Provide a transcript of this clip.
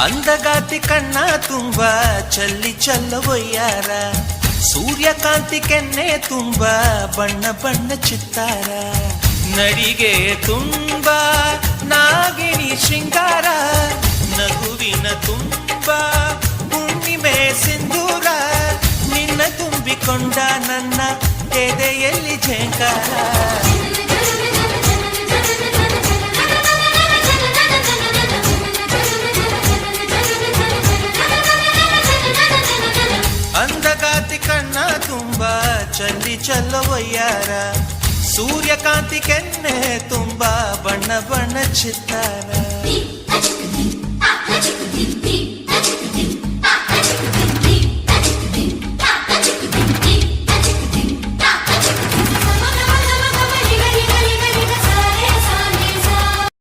ಅಂದಗಾತಿ ಕಣ್ಣ ತುಂಬ ಚಲ್ಲಿ ಚಲ್ಲವೊಯ್ಯಾರ, ಸೂರ್ಯಕಾಂತಿ ಕೆನ್ನೆ ತುಂಬ ಬಣ್ಣ ಬಣ್ಣ ಚಿತ್ತಾರ, ನಡಿಗೆ ತುಂಬ ನಾಗಿಣಿ ಶೃಂಗಾರ, ನಗುವಿನ ತುಂಬ ಹುಣ್ಣಿಮೆ ಸಿಂಧೂರ, ನಿನ್ನ ತುಂಬಿಕೊಂಡ ನನ್ನ ಎದೆಯಲ್ಲಿ ಝೇಂಕಾರ. ಅಂದಗಾತಿ ಕಣ್ಣ ತುಂಬ ಚಲ್ಲಿ ಚಲ್ಲವೊಯ್ಯಾರ, ಸೂರ್ಯಕಾಂತಿ ಕೆನ್ನೆ ತುಂಬ ಬಣ್ಣ ಬಣ್ಣ ಚಿತ್ತಾರ.